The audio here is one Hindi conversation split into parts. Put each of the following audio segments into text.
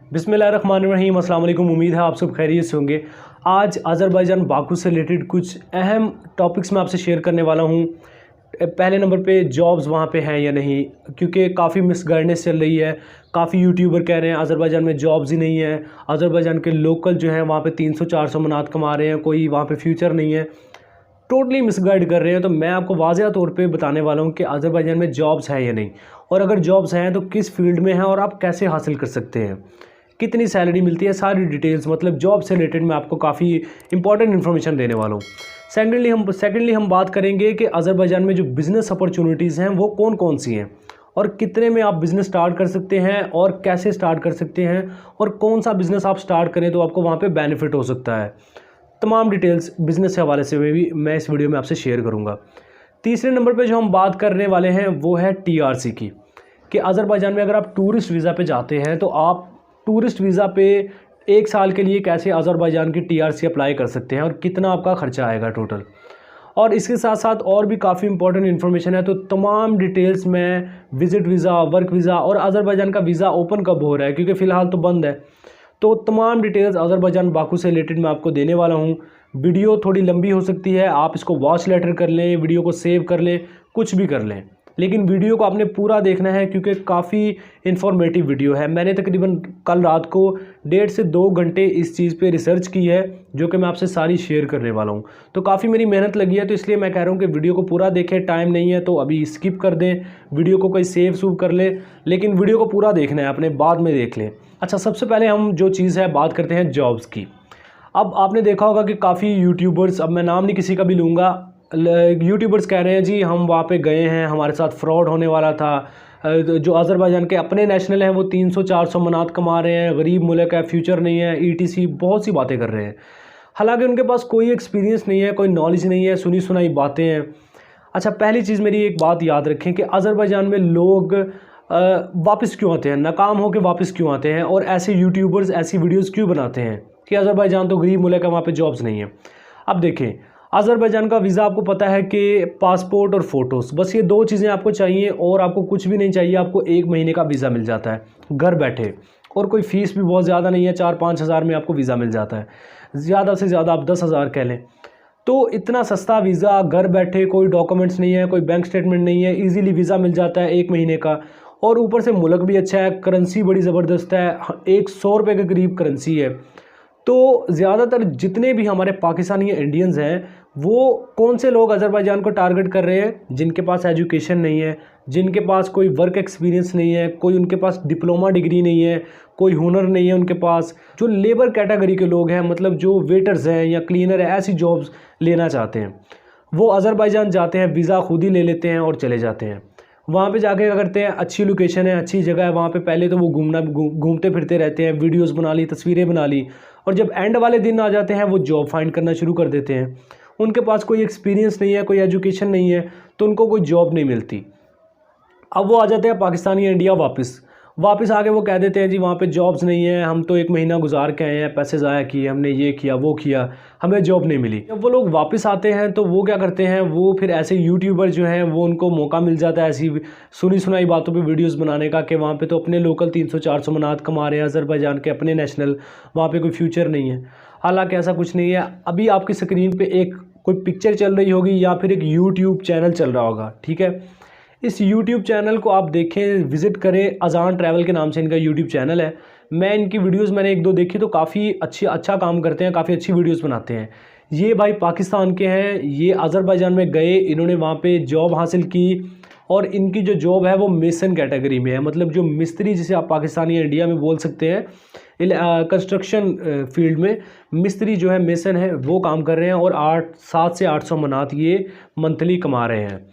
बिस्मिल्लाहिर्रहमानिर्रहीम, अस्सलाम वालेकुम। उम्मीद है आप सब खैरियत से होंगे। आज अज़रबैजान बाकू से रिलेटेड कुछ अहम टॉपिक्स मैं आपसे शेयर करने वाला हूँ। पहले नंबर पे जॉब्स वहाँ पे हैं या नहीं, क्योंकि काफ़ी मिसगाइडेंस चल रही है। काफ़ी यूट्यूबर कह रहे हैं अज़रबैजान में जॉब्स ही नहीं है, अज़रबैजान के लोकल जो हैं वहाँ पे 300-400 मनात कमा रहे हैं, कोई वहाँ पे फ्यूचर नहीं है। टोटली मिसगाइड कर रहे हैं। तो मैं आपको वाज़ेह तौर पे बताने वाला हूँ कि अज़रबैजान में जॉब्स हैं या नहीं, और अगर जॉब्स हैं तो किस फील्ड में हैं और आप कैसे हासिल कर सकते हैं, कितनी सैलरी मिलती है, सारी डिटेल्स मतलब जॉब से रिलेटेड मैं आपको काफ़ी इंपॉर्टेंट इन्फॉर्मेशन देने वाला हूँ। सेकेंडली हम बात करेंगे कि अज़रबैजान में जो बिज़नेस अपॉर्चुनिटीज़ हैं वो कौन कौन सी हैं, और कितने में आप बिज़नेस स्टार्ट कर सकते हैं और कैसे स्टार्ट कर सकते हैं, और कौन सा बिज़नेस आप स्टार्ट करें तो आपको वहाँ पे बेनिफिट हो सकता है। तमाम डिटेल्स बिज़नेस के हवाले से भी मैं इस वीडियो में आपसे शेयर करूँगा। तीसरे नंबर पे जो हम बात करने वाले हैं वो है टीआरसी की, कि अज़रबैजान में अगर आप टूरिस्ट वीज़ा पे जाते हैं तो आप टूरिस्ट वीज़ा पे 1 साल के लिए कैसे अज़रबैजान की टीआरसी अप्लाई कर सकते हैं और कितना आपका ख़र्चा आएगा टोटल। और इसके साथ साथ और भी काफ़ी इंपॉर्टेंट इन्फॉर्मेशन है। तो तमाम डिटेल्स में विज़िट वीज़ा, वर्क वीज़ा और अज़रबैजान का वीज़ा ओपन कब हो रहा है, क्योंकि फ़िलहाल तो बंद है। तो तमाम डिटेल्स अज़रबैजान बाकू से रिलेटेड मैं आपको देने वाला हूँ। वीडियो थोड़ी लंबी हो सकती है, आप इसको वॉच लेटर कर लें, वीडियो को सेव कर लें, कुछ भी कर लें, लेकिन वीडियो को आपने पूरा देखना है क्योंकि काफ़ी इन्फॉर्मेटिव वीडियो है। मैंने तकरीबन कल रात को 1.5 से 2 घंटे इस चीज़ पे रिसर्च की है, जो कि मैं आपसे सारी शेयर करने वाला हूँ। तो काफ़ी मेरी मेहनत लगी है, तो इसलिए मैं कह रहा हूँ कि वीडियो को पूरा देखें। टाइम नहीं है तो अभी स्किप कर दें, वीडियो को कोई सेव सूव कर ले, लेकिन वीडियो को पूरा देखना है, अपने बाद में देख लें। अच्छा, सबसे पहले हम जो चीज़ है बात करते हैं जॉब्स की। अब आपने देखा होगा कि काफ़ी यूट्यूबर्स, अब मैं नाम नहीं किसी का भी लूँगा, यूट्यूबर्स कह रहे हैं जी हम वहाँ पे गए हैं, हमारे साथ फ्रॉड होने वाला था। जो अज़रबैजान के अपने नेशनल हैं वो 300-400 मनात कमा रहे हैं, गरीब मुल्क है, फ्यूचर नहीं है, ईटीसी बहुत सी बातें कर रहे हैं। हालांकि उनके पास कोई एक्सपीरियंस नहीं है, कोई नॉलेज नहीं है, सुनी सुनाई बातें हैं। अच्छा, पहली चीज़ मेरी एक बात याद रखें कि अज़रबैजान में लोग वापस क्यों आते हैं, नाकाम होकर वापस क्यों आते हैं, और ऐसे यूट्यूबर्स ऐसी वीडियोज़ क्यों बनाते हैं कि अज़रबैजान तो गरीब मुल्क है, वहाँ पर जॉब्स नहीं है। अब देखें, अज़रबैजान का वीज़ा आपको पता है कि पासपोर्ट और फ़ोटोज़, बस ये 2 चीज़ें आपको चाहिए, और आपको कुछ भी नहीं चाहिए। आपको 1 महीने का वीज़ा मिल जाता है घर बैठे, और कोई फ़ीस भी बहुत ज़्यादा नहीं है, 4-5 हज़ार में आपको वीज़ा मिल जाता है, ज़्यादा से ज़्यादा आप 10 हज़ार कह लें। तो इतना सस्ता वीज़ा, घर बैठे, कोई डॉक्यूमेंट्स नहीं है, कोई बैंक स्टेटमेंट नहीं है, ईज़िली वीज़ा मिल जाता है 1 महीने का, और ऊपर से मुल्क भी अच्छा है, करेंसी बड़ी ज़बरदस्त है, 100 रुपये के करीब करेंसी है। तो ज़्यादातर जितने भी हमारे पाकिस्तानी इंडियंस हैं वो कौन से लोग अज़रबैजान को टारगेट कर रहे हैं, जिनके पास एजुकेशन नहीं है, जिनके पास कोई वर्क एक्सपीरियंस नहीं है, कोई उनके पास डिप्लोमा डिग्री नहीं है, कोई हुनर नहीं है उनके पास, जो लेबर कैटेगरी के लोग हैं, मतलब जो वेटर्स हैं या क्लीनर है, ऐसी जॉब्स लेना चाहते हैं, वो अज़रबैजान जाते हैं, वीज़ा खुद ही ले लेते हैं और चले जाते हैं। वहाँ पे जाके क्या करते हैं, अच्छी लोकेशन है, अच्छी जगह है, वहाँ पे पहले तो वो घूमते फिरते रहते हैं, वीडियोस बना ली, तस्वीरें बना ली, और जब एंड वाले दिन आ जाते हैं वो जॉब फाइंड करना शुरू कर देते हैं। उनके पास कोई एक्सपीरियंस नहीं है, कोई एजुकेशन नहीं है, तो उनको कोई जॉब नहीं मिलती। अब वो आ जाते हैं पाकिस्तानी इंडिया वापस आके वो कह देते हैं जी वहाँ पे जॉब्स नहीं है, हम तो 1 महीना गुजार के आए हैं, पैसे ज़ाया किए, हमने ये किया वो किया, हमें जॉब नहीं मिली। जब वो लोग वापस आते हैं तो वो क्या करते हैं, वो फिर ऐसे यूट्यूबर जो हैं वो उनको मौका मिल जाता है ऐसी सुनी सुनाई बातों पे वीडियोस बनाने का, कि वहाँ पे तो अपने लोकल 300-400 मनात कमा रहे हैं अज़रबैजान के अपने नेशनल, वहाँ पर कोई फ्यूचर नहीं है। हालाँकि ऐसा कुछ नहीं है। अभी आपकी स्क्रीन पर एक कोई पिक्चर चल रही होगी या फिर एक यूट्यूब चैनल चल रहा होगा, ठीक है। इस YouTube चैनल को आप देखें, विज़िट करें, अज़ान ट्रैवल के नाम से इनका YouTube चैनल है। मैं इनकी वीडियोस मैंने 1-2 देखी, तो काफ़ी अच्छा काम करते हैं, काफ़ी अच्छी वीडियोस बनाते हैं। ये भाई पाकिस्तान के हैं, ये अज़रबैजान में गए, इन्होंने वहाँ पे जॉब हासिल की, और इनकी जो जॉब है वो मेसन कैटेगरी में है, मतलब जो मिस्त्री जिसे आप पाकिस्तानी इंडिया में बोल सकते हैं, कंस्ट्रक्शन फील्ड में मिस्त्री जो है, मेसन है, वो काम कर रहे हैं, और 7 से 800 मनात ये मंथली कमा रहे हैं।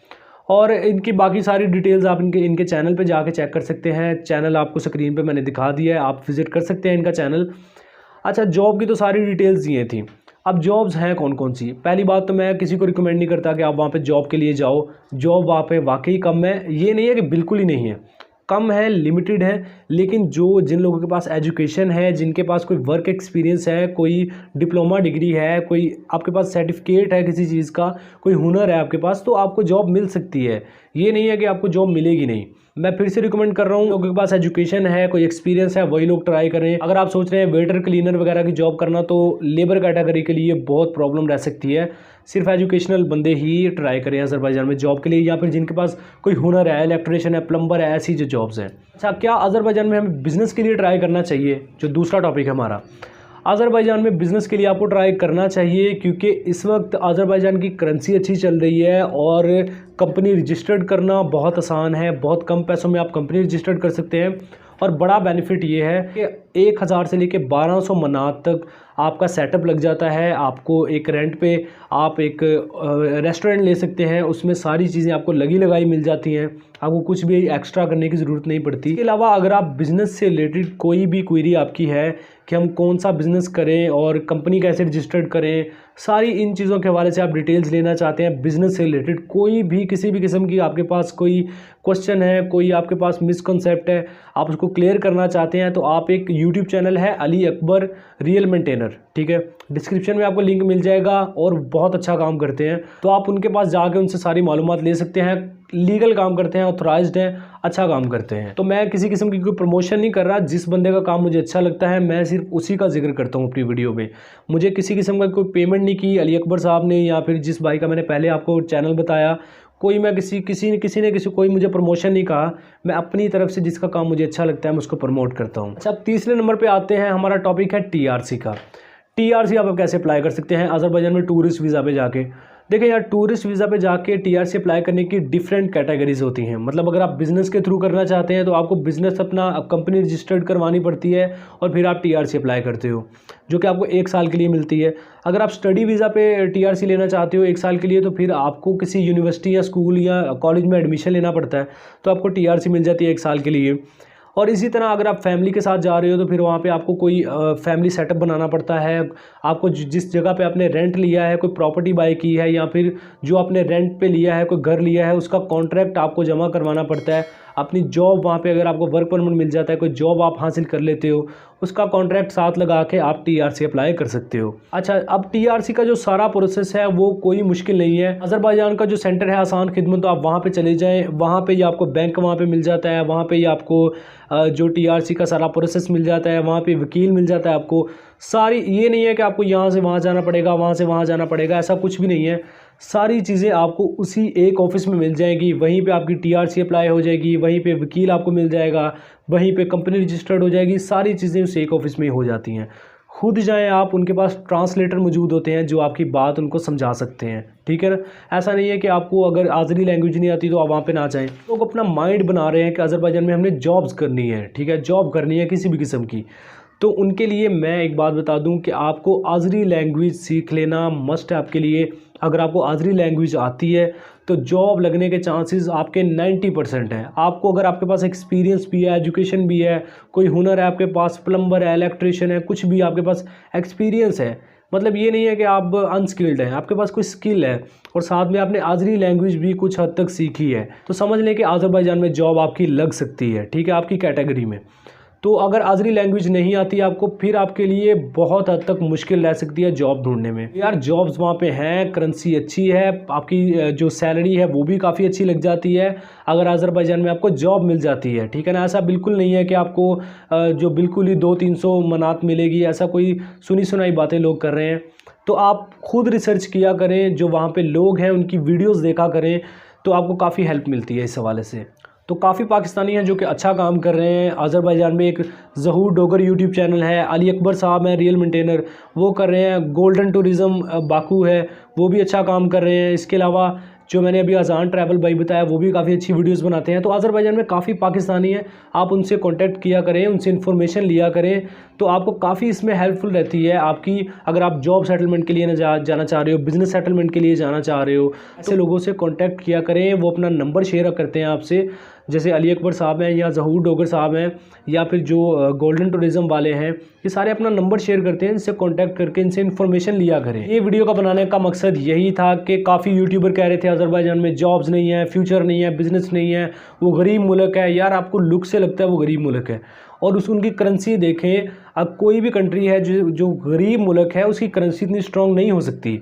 और इनकी बाकी सारी डिटेल्स आप इनके चैनल पे जाके चेक कर सकते हैं। चैनल आपको स्क्रीन पे मैंने दिखा दिया है, आप विज़िट कर सकते हैं इनका चैनल। अच्छा, जॉब की तो सारी डिटेल्स ये थी। अब जॉब्स हैं कौन कौन सी। पहली बात तो मैं किसी को रिकमेंड नहीं करता कि आप वहाँ पे जॉब के लिए जाओ। जॉब वहाँ पे वाकई कम है, ये नहीं है कि बिल्कुल ही नहीं है, कम है, लिमिटेड है, लेकिन जिन लोगों के पास एजुकेशन है, जिनके पास कोई वर्क एक्सपीरियंस है, कोई डिप्लोमा डिग्री है, कोई आपके पास सर्टिफिकेट है किसी चीज़ का, कोई हुनर है आपके पास, तो आपको जॉब मिल सकती है। ये नहीं है कि आपको जॉब मिलेगी नहीं। मैं फिर से रिकमेंड कर रहा हूँ, लोगों के पास एजुकेशन है, कोई एक्सपीरियंस है, वही लोग ट्राई करें। अगर आप सोच रहे हैं वेटर क्लीनर वगैरह की जॉब करना, तो लेबर कैटेगरी के लिए बहुत प्रॉब्लम रह सकती है। सिर्फ एजुकेशनल बंदे ही ट्राई करें अज़रबैजान में जॉब के लिए, या फिर जिनके पास कोई हुनर है, इलेक्ट्रिशियन है, प्लम्बर है, ऐसी जो जॉब्स हैं। अच्छा, क्या अज़रबैजान में हमें बिज़नेस के लिए ट्राई करना चाहिए? जो दूसरा टॉपिक है हमारा, अज़रबैजान में बिज़नेस के लिए आपको ट्राई करना चाहिए, क्योंकि इस वक्त अज़रबैजान की करेंसी अच्छी चल रही है और कंपनी रजिस्टर्ड करना बहुत आसान है। बहुत कम पैसों में आप कंपनी रजिस्टर्ड कर सकते हैं। और बड़ा बेनिफिट ये है कि 1000 से लेकर 1200 मनात तक आपका सेटअप लग जाता है। आपको एक रेंट पे आप एक रेस्टोरेंट ले सकते हैं, उसमें सारी चीज़ें आपको लगी लगाई मिल जाती हैं, आपको कुछ भी एक्स्ट्रा करने की ज़रूरत नहीं पड़ती। इसके अलावा अगर आप बिज़नेस से रिलेटेड कोई भी क्वेरी आपकी है कि हम कौन सा बिज़नेस करें और कंपनी कैसे रजिस्टर्ड करें, सारी इन चीज़ों के हवाले से आप डिटेल्स लेना चाहते हैं, बिज़नेस से रिलेटेड कोई भी किसी भी किस्म की आपके पास कोई क्वेश्चन है, कोई आपके पास मिसकॉन्सेप्ट है, आप उसको क्लियर करना चाहते हैं, तो आप एक यूट्यूब चैनल है अली अकबर रियल मेंटेनर, ठीक है, डिस्क्रिप्शन में आपको लिंक मिल जाएगा और बहुत अच्छा काम करते हैं। तो आप उनके पास जाके उनसे सारी मालूमात ले सकते हैं। लीगल काम करते हैं, ऑथराइज्ड हैं, अच्छा काम करते हैं। तो मैं किसी किस्म की कोई प्रमोशन नहीं कर रहा, जिस बंदे का काम मुझे अच्छा लगता है मैं सिर्फ उसी का जिक्र करता हूँ अपनी वीडियो में। मुझे किसी किस्म का कोई पेमेंट नहीं की अली अकबर साहब ने, या फिर जिस भाई का मैंने पहले आपको चैनल बताया, कोई मैं किसी ने कोई मुझे प्रमोशन नहीं कहा। मैं अपनी तरफ से जिसका काम मुझे अच्छा लगता है मैं उसको प्रमोट करता हूँ। अच्छा, अब तीसरे नंबर पे आते हैं, हमारा टॉपिक है टीआरसी का। टीआरसी आप कैसे अप्लाई कर सकते हैं अज़रबैजान में टूरिस्ट वीज़ा पे जाके। देखिए यार, टूरिस्ट वीज़ा पे जाके टीआरसी अप्लाई करने की डिफरेंट कैटेगरीज होती हैं। मतलब अगर आप बिज़नेस के थ्रू करना चाहते हैं तो आपको बिज़नेस अपना कंपनी रजिस्टर्ड करवानी पड़ती है और फिर आप टीआरसी अप्लाई करते हो, जो कि आपको 1 साल के लिए मिलती है। अगर आप स्टडी वीज़ा पे टीआरसी लेना चाहते हो 1 साल के लिए, तो फिर आपको किसी यूनिवर्सिटी या स्कूल या कॉलेज में एडमिशन लेना पड़ता है, तो आपको टीआरसी मिल जाती है 1 साल के लिए। और इसी तरह अगर आप फैमिली के साथ जा रहे हो तो फिर वहाँ पे आपको कोई फैमिली सेटअप बनाना पड़ता है। आपको जिस जगह पे आपने रेंट लिया है, कोई प्रॉपर्टी बाय की है, या फिर जो आपने रेंट पे लिया है, कोई घर लिया है, उसका कॉन्ट्रैक्ट आपको जमा करवाना पड़ता है। अपनी जॉब वहाँ पे अगर आपको वर्क परमिट मिल जाता है, कोई जॉब आप हासिल कर लेते हो, उसका कॉन्ट्रैक्ट साथ लगा के आप टीआरसी अप्लाई कर सकते हो। अच्छा, अब टीआरसी का जो सारा प्रोसेस है वो कोई मुश्किल नहीं है। अज़रबैजान का जो सेंटर है आसान खिदमत, तो आप वहाँ पे चले जाएं, वहाँ पे ही आपको बैंक वहाँ पे मिल जाता है, वहाँ पे ही आपको जो टीआरसी का सारा प्रोसेस मिल जाता है, वहाँ पे वकील मिल जाता है आपको सारी। ये नहीं है कि आपको यहाँ से वहाँ जाना पड़ेगा, वहाँ से वहाँ जाना पड़ेगा, ऐसा कुछ भी नहीं है। सारी चीज़ें आपको उसी एक ऑफिस में मिल जाएगी। वहीं पे आपकी टीआरसी अप्लाई हो जाएगी, वहीं पे वकील आपको मिल जाएगा, वहीं पे कंपनी रजिस्टर्ड हो जाएगी। सारी चीज़ें उस एक ऑफिस में ही हो जाती हैं। खुद जाएं आप, उनके पास ट्रांसलेटर मौजूद होते हैं जो आपकी बात उनको समझा सकते हैं, ठीक है ना। ऐसा नहीं है कि आपको अगर आज़री लैंग्वेज नहीं आती तो आप वहाँ पे ना जाएं। लोग अपना माइंड बना रहे हैं कि अज़रबैजान में हमने जॉब्स करनी है, ठीक है, जॉब करनी है किसी भी किस्म की, तो उनके लिए मैं एक बात बता दूं कि आपको आज़री लैंग्वेज सीख लेना मस्ट है आपके लिए। अगर आपको आज़री लैंग्वेज आती है तो जॉब लगने के चांसेस आपके 90% हैं। आपको अगर आपके पास एक्सपीरियंस भी है, एजुकेशन भी है, कोई हुनर है आपके पास, प्लम्बर है, इलेक्ट्रिशियन है, कुछ भी आपके पास एक्सपीरियंस है, मतलब ये नहीं है कि आप अनस्किल्ड हैं, आपके पास कोई स्किल है और साथ में आपने आज़री लैंग्वेज भी कुछ हद तक सीखी है, तो समझ लें कि अज़रबैजान में जॉब आपकी लग सकती है, ठीक है, आपकी कैटेगरी में। तो अगर आज़री लैंग्वेज नहीं आती आपको, फिर आपके लिए बहुत हद तक मुश्किल रह सकती है जॉब ढूंढने में। यार जॉब्स वहाँ पे हैं, करेंसी अच्छी है, आपकी जो सैलरी है वो भी काफ़ी अच्छी लग जाती है अगर अज़रबैजान में आपको जॉब मिल जाती है, ठीक है ना। ऐसा बिल्कुल नहीं है कि आपको जो बिल्कुल ही 200-300 मनात मिलेगी, ऐसा कोई सुनी सुनाई बातें लोग कर रहे हैं। तो आप खुद रिसर्च किया करें, जो वहाँ पर लोग हैं उनकी वीडियोज़ देखा करें, तो आपको काफ़ी हेल्प मिलती है इस हवाले से। तो काफ़ी पाकिस्तानी हैं जो कि अच्छा काम कर रहे हैं अज़रबैजान में। एक ज़हूर डोगर यूट्यूब चैनल है, अली अकबर साहब हैं रियल मेंटेनर, वो कर रहे हैं। गोल्डन टूरिज़म बाकू है, वो भी अच्छा काम कर रहे हैं। इसके अलावा जो मैंने अभी अजान ट्रैवल भाई बताया, वो भी काफ़ी अच्छी वीडियोस बनाते हैं। तो अज़रबैजान में काफ़ी पाकिस्तानी हैं, आप उनसे कांटेक्ट किया करें, उनसे इन्फॉर्मेशन लिया करें, तो आपको काफ़ी इसमें हेल्पफुल रहती है आपकी। अगर आप जॉब सेटलमेंट के लिए जाना चाह रहे हो, बिज़नेस सेटलमेंट के लिए जाना चाह रहे हो, ऐसे लोगों से कॉन्टैक्ट किया करें। वो अपना नंबर शेयर करते हैं आपसे, जैसे अली अकबर साहब हैं या ज़हूर डोगर साहब हैं या फिर जो गोल्डन टूरिज़म वाले हैं, ये सारे अपना नंबर शेयर करते हैं। इनसे कांटेक्ट करके इनसे इन्फॉर्मेशन लिया करें। ये वीडियो का बनाने का मकसद यही था कि काफ़ी यूट्यूबर कह रहे थे अज़रबैजान में जॉब्स नहीं है, फ्यूचर नहीं है, बिज़नेस नहीं है, वो गरीब मुल्क है। यार आपको लुक से लगता है वो गरीब मुल्क है, और उनकी करेंसी देखें। अब कोई भी कंट्री है जो गरीब मुल्क है, उसकी करेंसी इतनी स्ट्रॉन्ग नहीं हो सकती।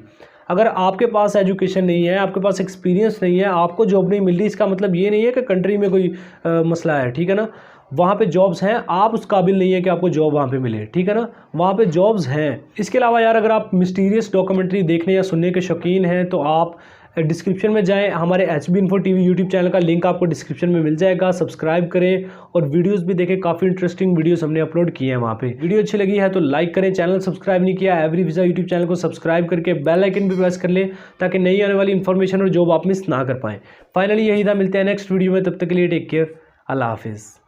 अगर आपके पास एजुकेशन नहीं है, आपके पास एक्सपीरियंस नहीं है, आपको जॉब नहीं मिल रही, इसका मतलब ये नहीं है कि कंट्री में कोई मसला है, ठीक है ना। वहाँ पे जॉब्स हैं, आप उस काबिल नहीं है कि आपको जॉब वहाँ पे मिले, ठीक है ना। वहाँ पे जॉब्स हैं। इसके अलावा यार अगर आप मिस्टीरियस डॉक्यूमेंट्री देखने या सुनने के शौकीन हैं तो आप डिस्क्रिप्शन में जाएं, हमारे HB Info TV YouTube channel का लिंक आपको डिस्क्रिप्शन में मिल जाएगा। सब्सक्राइब करें और वीडियोस भी देखें, काफ़ी इंटरेस्टिंग वीडियोस हमने अपलोड किए हैं वहाँ पे। वीडियो अच्छी लगी है तो लाइक करें, चैनल सब्सक्राइब नहीं किया एवरी वीज़ा यूट्यूब चैनल को सब्सक्राइब करके बेल आइकन भी प्रेस कर लें ताकि नई आने वाली इन्फॉर्मेशन और जॉब आप मिस ना कर पाएँ। फाइनली यही था, मिलते हैं नेक्स्ट वीडियो में, तब तक के लिए टेक केयर, अल्लाह हाफिज़।